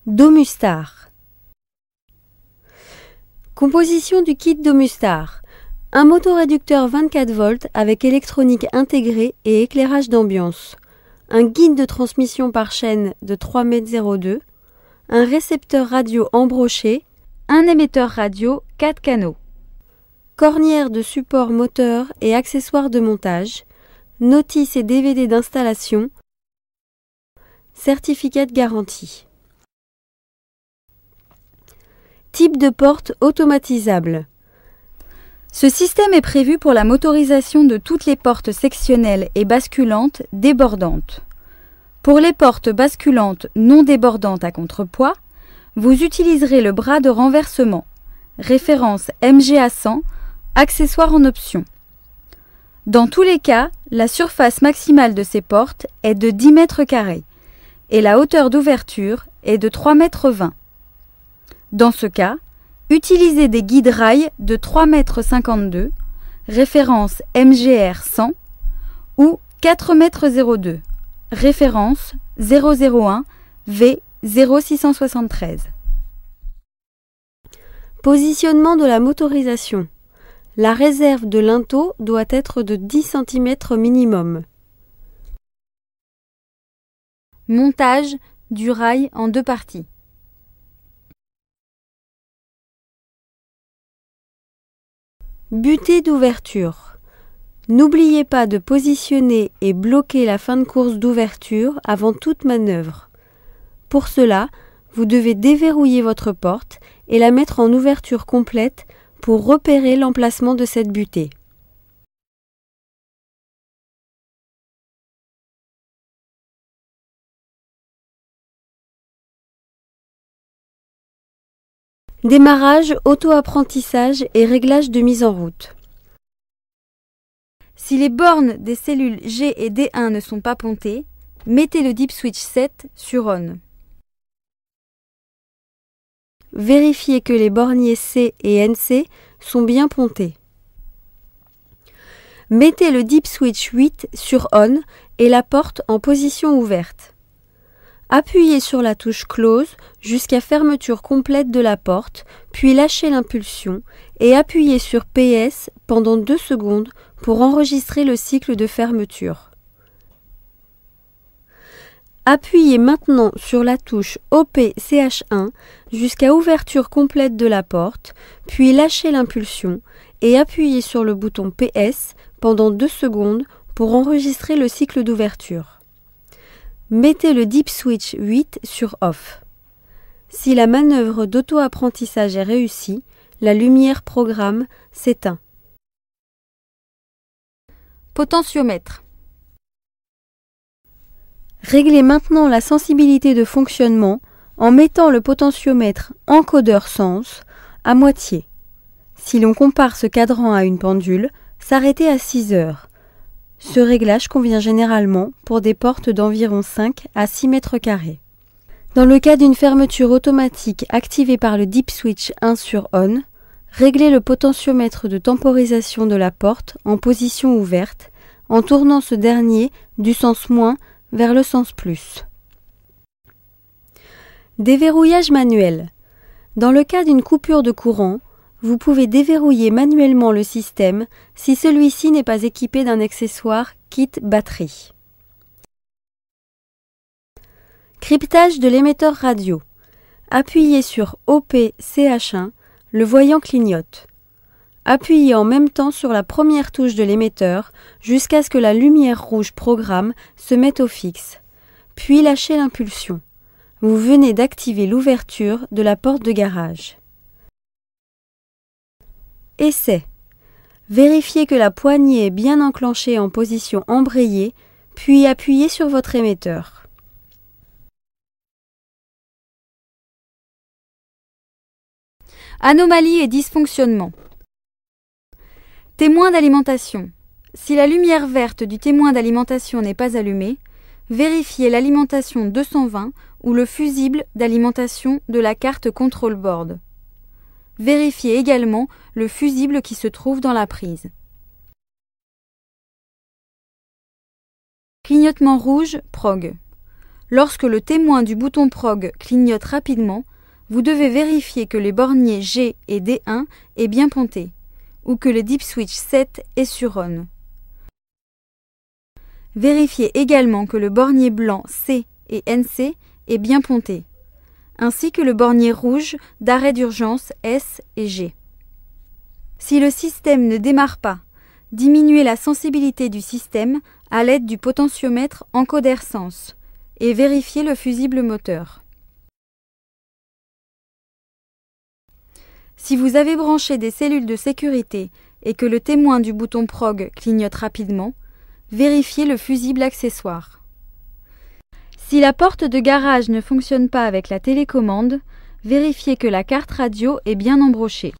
Domustar. Composition du kit Domustar. Un motoréducteur 24 volts avec électronique intégrée et éclairage d'ambiance. Un guide de transmission par chaîne de 3,02 m. Un récepteur radio embroché. Un émetteur radio 4 canaux. Cornière de support moteur et accessoires de montage. Notice et DVD d'installation. Certificat de garantie. Type de porte automatisable. Ce système est prévu pour la motorisation de toutes les portes sectionnelles et basculantes débordantes. Pour les portes basculantes non débordantes à contrepoids, vous utiliserez le bras de renversement, référence MGA 100, accessoire en option. Dans tous les cas, la surface maximale de ces portes est de 10 m² et la hauteur d'ouverture est de 3,20 m. Dans ce cas, utilisez des guides rails de 3,52 m, référence MGR 100, ou 4,02 m, référence 001 V 0673. Positionnement de la motorisation. La réserve de linteau doit être de 10 cm minimum. Montage du rail en deux parties. Butée d'ouverture. N'oubliez pas de positionner et bloquer la fin de course d'ouverture avant toute manœuvre. Pour cela, vous devez déverrouiller votre porte et la mettre en ouverture complète pour repérer l'emplacement de cette butée. Démarrage, auto-apprentissage et réglage de mise en route. Si les bornes des cellules G et D1 ne sont pas pontées, mettez le dip switch 7 sur ON. Vérifiez que les borniers C et NC sont bien pontés. Mettez le dip switch 8 sur ON et la porte en position ouverte. Appuyez sur la touche Close jusqu'à fermeture complète de la porte, puis lâchez l'impulsion et appuyez sur PS pendant 2 secondes pour enregistrer le cycle de fermeture. Appuyez maintenant sur la touche OP-CH1 jusqu'à ouverture complète de la porte, puis lâchez l'impulsion et appuyez sur le bouton PS pendant 2 secondes pour enregistrer le cycle d'ouverture. Mettez le dip switch 8 sur Off. Si la manœuvre d'auto-apprentissage est réussie, la lumière programme s'éteint. Potentiomètre. Réglez maintenant la sensibilité de fonctionnement en mettant le potentiomètre encodeur sens à moitié. Si l'on compare ce cadran à une pendule, s'arrêtez à 6 heures. Ce réglage convient généralement pour des portes d'environ 5 à 6 m². Dans le cas d'une fermeture automatique activée par le dip switch 1 sur ON, réglez le potentiomètre de temporisation de la porte en position ouverte en tournant ce dernier du sens moins vers le sens plus. Déverrouillage manuel. Dans le cas d'une coupure de courant, vous pouvez déverrouiller manuellement le système si celui-ci n'est pas équipé d'un accessoire kit batterie. Cryptage de l'émetteur radio. Appuyez sur OP-CH1, le voyant clignote. Appuyez en même temps sur la première touche de l'émetteur jusqu'à ce que la lumière rouge programme se mette au fixe. Puis lâchez l'impulsion. Vous venez d'activer l'ouverture de la porte de garage. Essai. Vérifiez que la poignée est bien enclenchée en position embrayée, puis appuyez sur votre émetteur. Anomalie et dysfonctionnement. Témoin d'alimentation. Si la lumière verte du témoin d'alimentation n'est pas allumée, vérifiez l'alimentation 220 ou le fusible d'alimentation de la carte Control Board. Vérifiez également le fusible qui se trouve dans la prise. Clignotement rouge, prog. Lorsque le témoin du bouton prog clignote rapidement, vous devez vérifier que les borniers G et D1 est bien ponté, ou que le deep switch 7 est sur on. Vérifiez également que le bornier blanc C et NC est bien ponté, ainsi que le bornier rouge d'arrêt d'urgence S et G. Si le système ne démarre pas, diminuez la sensibilité du système à l'aide du potentiomètre encodeur sens et vérifiez le fusible moteur. Si vous avez branché des cellules de sécurité et que le témoin du bouton prog clignote rapidement, vérifiez le fusible accessoire. Si la porte de garage ne fonctionne pas avec la télécommande, vérifiez que la carte radio est bien embrochée.